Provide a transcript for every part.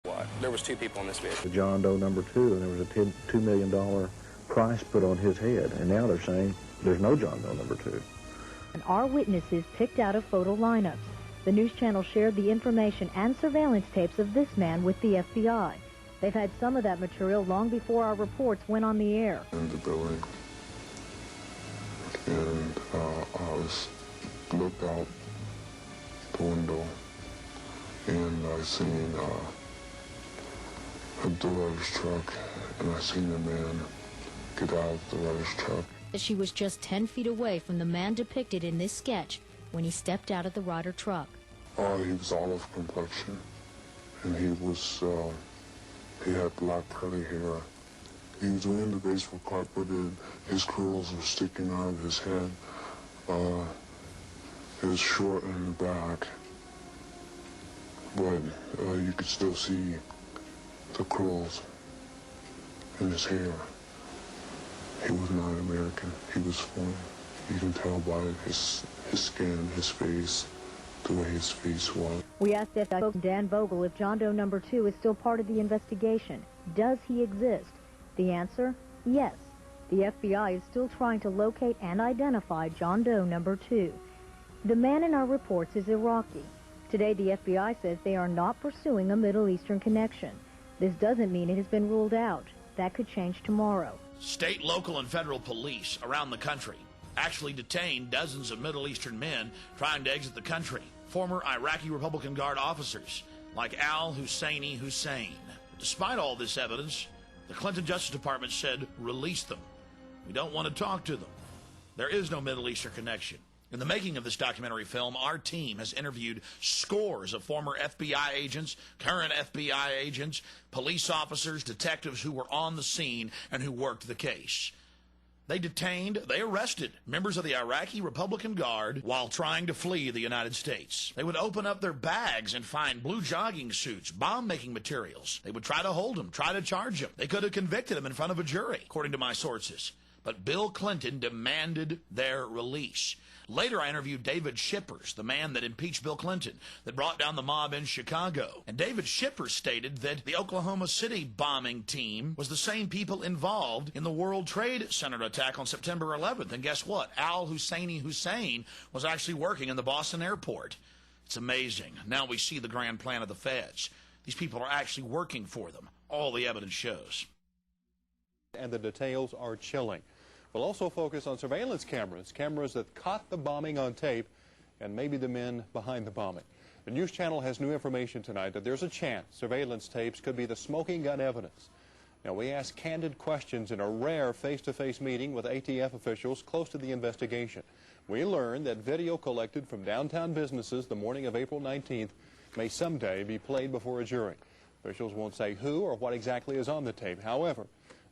What? There was 2 people in this vehicle. The John Doe number 2, and there was a $2 million price put on his head, and now they're saying there's no John Doe number 2. And our witnesses picked out of photo lineups. The news channel shared the information and surveillance tapes of this man with the FBI. They've had some of that material long before our reports went on the air. In the building, and I looked out the window, and I seen a dealer's truck, and I seen a man get out of the dealer's truck. She was just 10 feet away from the man depicted in this sketch when he stepped out of the Ryder truck. He was olive complexion, and he had black curly hair. He was wearing the baseball cap, but his curls were sticking out of his head. It was short in the back, but you could still see the curls in his hair. He was not American. He was foreign. You can tell by his skin, his face, the way his face was. We asked FBI Dan Vogel if John Doe number 2 is still part of the investigation. Does he exist? The answer, yes. The FBI is still trying to locate and identify John Doe number 2. The man in our reports is Iraqi. Today, the FBI says they are not pursuing a Middle Eastern connection. This doesn't mean it has been ruled out. That could change tomorrow. State, local, and federal police around the country actually detained dozens of Middle Eastern men trying to exit the country. Former Iraqi Republican Guard officers like Al Husseini Hussein. Despite all this evidence, the Clinton Justice Department said, release them. We don't want to talk to them. There is no Middle Eastern connection. In the making of this documentary film, our team has interviewed scores of former FBI agents, current FBI agents, police officers, detectives who were on the scene and who worked the case. They arrested members of the Iraqi Republican Guard while trying to flee the United States. They would open up their bags and find blue jogging suits, bomb-making materials. They would try to hold them, try to charge them. They could have convicted them in front of a jury, according to my sources. But Bill Clinton demanded their release. Later, I interviewed David Shippers, the man that impeached Bill Clinton, that brought down the mob in Chicago. And David Shippers stated that the Oklahoma City bombing team was the same people involved in the World Trade Center attack on September 11th. And guess what? Al Husseini Hussein was actually working in the Boston airport. It's amazing. Now we see the grand plan of the feds. These people are actually working for them. All the evidence shows. And the details are chilling. We'll also focus on surveillance cameras that caught the bombing on tape, and maybe the men behind the bombing. The news channel has new information tonight that there's a chance surveillance tapes could be the smoking gun evidence. Now, we asked candid questions in a rare face-to-face meeting with ATF officials close to the investigation. We learned that video collected from downtown businesses the morning of April 19th may someday be played before a jury. Officials won't say who or what exactly is on the tape. However,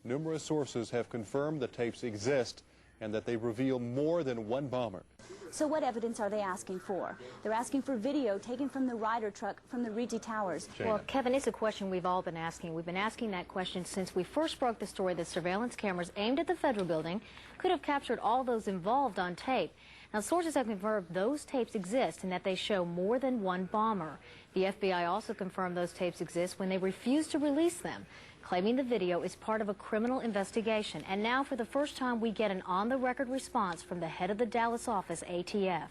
numerous sources have confirmed the tapes exist and that they reveal more than one bomber. So what evidence are they asking for? They're asking for video taken from the Ryder truck from the Rigi Towers. Well, Kevin, it's a question we've all been asking. We've been asking that question since we first broke the story that surveillance cameras aimed at the federal building could have captured all those involved on tape. Now, sources have confirmed those tapes exist and that they show more than one bomber. The FBI also confirmed those tapes exist when they refused to release them, claiming the video is part of a criminal investigation. And now, for the first time, we get an on-the-record response from the head of the Dallas office, ATF.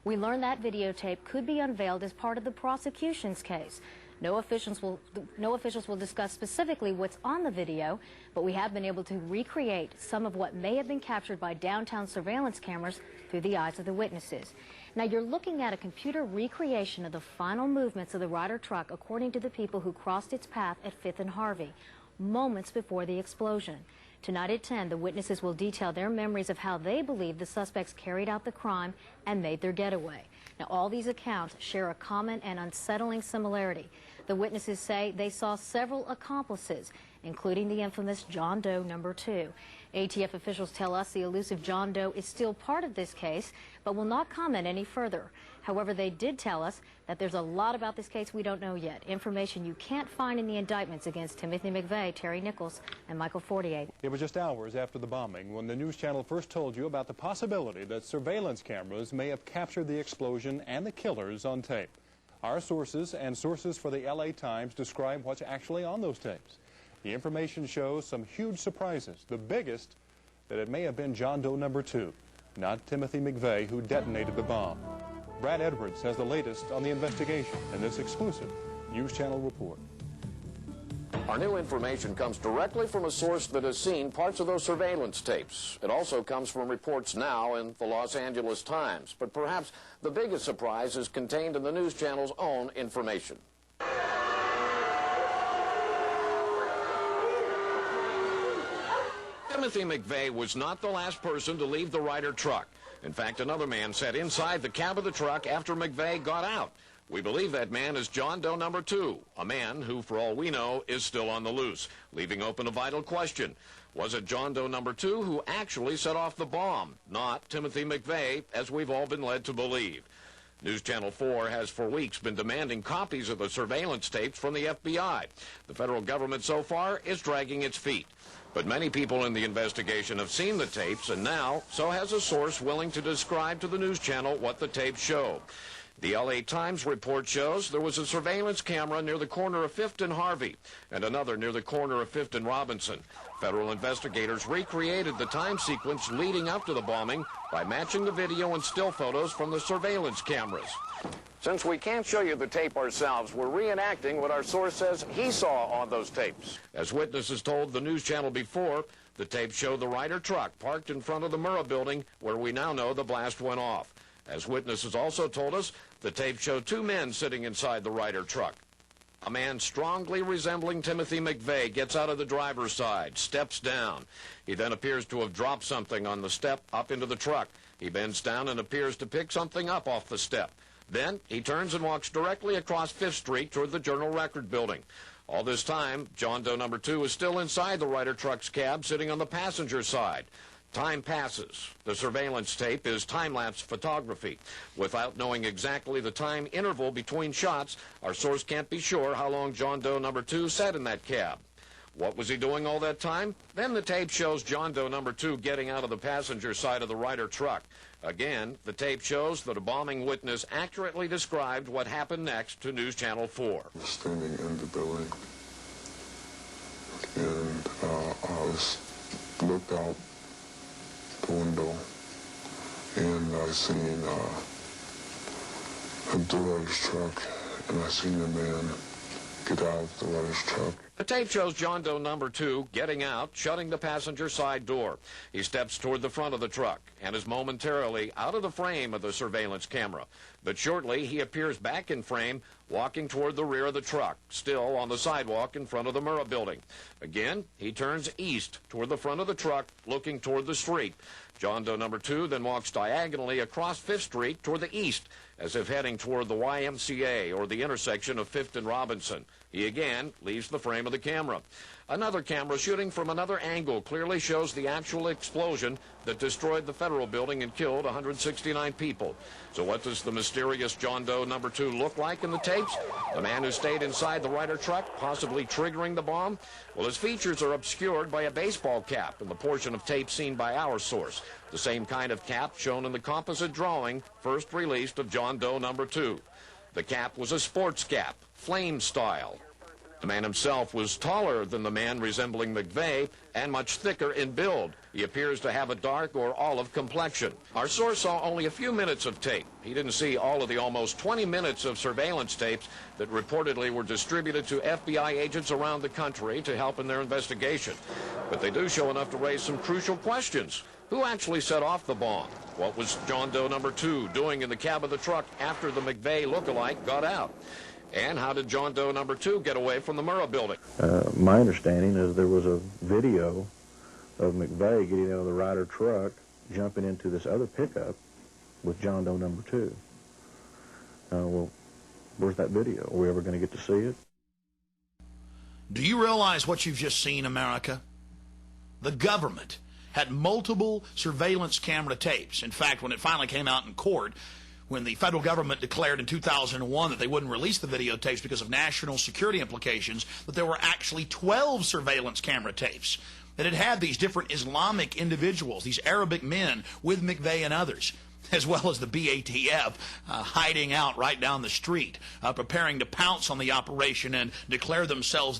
We learned that videotape could be unveiled as part of the prosecution's case. No officials will discuss specifically what's on the video, but we have been able to recreate some of what may have been captured by downtown surveillance cameras through the eyes of the witnesses. Now, you're looking at a computer recreation of the final movements of the Ryder truck according to the people who crossed its path at 5th and Harvey, moments before the explosion. Tonight at 10, the witnesses will detail their memories of how they believe the suspects carried out the crime and made their getaway. Now, all these accounts share a common and unsettling similarity. The witnesses say they saw several accomplices, including the infamous John Doe number 2. ATF officials tell us the elusive John Doe is still part of this case, but will not comment any further. However, they did tell us that there's a lot about this case we don't know yet, information you can't find in the indictments against Timothy McVeigh, Terry Nichols, and Michael Fortier. It was just hours after the bombing when the news channel first told you about the possibility that surveillance cameras may have captured the explosion and the killers on tape. Our sources and sources for the LA Times describe what's actually on those tapes. The information shows some huge surprises, the biggest that it may have been John Doe number 2, not Timothy McVeigh, who detonated the bomb. Brad Edwards has the latest on the investigation in this exclusive News Channel report. Our new information comes directly from a source that has seen parts of those surveillance tapes. It also comes from reports now in the Los Angeles Times. But perhaps the biggest surprise is contained in the News Channel's own information. Timothy McVeigh was not the last person to leave the Ryder truck. In fact, another man sat inside the cab of the truck after McVeigh got out. We believe that man is John Doe number 2, a man who, for all we know, is still on the loose, leaving open a vital question. Was it John Doe number 2 who actually set off the bomb, not Timothy McVeigh, as we've all been led to believe? News Channel 4 has for weeks been demanding copies of the surveillance tapes from the FBI. The federal government so far is dragging its feet. But many people in the investigation have seen the tapes, and now so has a source willing to describe to the News Channel what the tapes show. The LA Times report shows there was a surveillance camera near the corner of 5th and Harvey and another near the corner of 5th and Robinson. Federal investigators recreated the time sequence leading up to the bombing by matching the video and still photos from the surveillance cameras. Since we can't show you the tape ourselves, we're reenacting what our source says he saw on those tapes. As witnesses told the News Channel before, the tapes show the Ryder truck parked in front of the Murrah building where we now know the blast went off. As witnesses also told us, the tape showed 2 men sitting inside the Ryder truck. A man strongly resembling Timothy McVeigh gets out of the driver's side, steps down. He then appears to have dropped something on the step up into the truck. He bends down and appears to pick something up off the step. Then he turns and walks directly across 5th Street toward the Journal Record building. All this time, John Doe number 2 is still inside the Ryder truck's cab, sitting on the passenger side. Time passes. The surveillance tape is time-lapse photography. Without knowing exactly the time interval between shots, our source can't be sure how long John Doe number 2 sat in that cab. What was he doing all that time? Then the tape shows John Doe number 2 getting out of the passenger side of the Ryder truck. Again, the tape shows that a bombing witness accurately described what happened next to News Channel 4. I was standing in the building, and I looked out the window, and I seen the Ryder's truck, and I seen the man get out of the Ryder's truck. The tape shows John Doe number 2 getting out, shutting the passenger side door. He steps toward the front of the truck and is momentarily out of the frame of the surveillance camera. But shortly, he appears back in frame, walking toward the rear of the truck, still on the sidewalk in front of the Murrah building. Again, he turns east toward the front of the truck, looking toward the street. John Doe number 2 then walks diagonally across 5th Street toward the east, as if heading toward the YMCA or the intersection of 5th and Robinson. He again leaves the frame of the camera. Another camera shooting from another angle clearly shows the actual explosion that destroyed the federal building and killed 169 people. So what does the mysterious John Doe number 2 look like in the tapes? The man who stayed inside the Ryder truck, possibly triggering the bomb? Well, his features are obscured by a baseball cap in the portion of tape seen by our source. The same kind of cap shown in the composite drawing first released of John Doe number 2. The cap was a sports cap, flame style. The man himself was taller than the man resembling McVeigh and much thicker in build. He appears to have a dark or olive complexion. Our source saw only a few minutes of tape. He didn't see all of the almost 20 minutes of surveillance tapes that reportedly were distributed to FBI agents around the country to help in their investigation. But they do show enough to raise some crucial questions. Who actually set off the bomb? What was John Doe number 2 doing in the cab of the truck after the McVeigh lookalike got out? And how did John Doe number 2 get away from the Murrah building? My understanding is there was a video of McVeigh getting out of the Ryder truck, jumping into this other pickup with John Doe number 2. Well, where's that video? Are we ever going to get to see it? Do you realize what you've just seen, America? The government had multiple surveillance camera tapes. In fact, when it finally came out in court, when the federal government declared in 2001 that they wouldn't release the videotapes because of national security implications, that there were actually 12 surveillance camera tapes that had these different Islamic individuals, these Arabic men with McVeigh and others. as well as the BATF hiding out right down the street, preparing to pounce on the operation and declare themselves the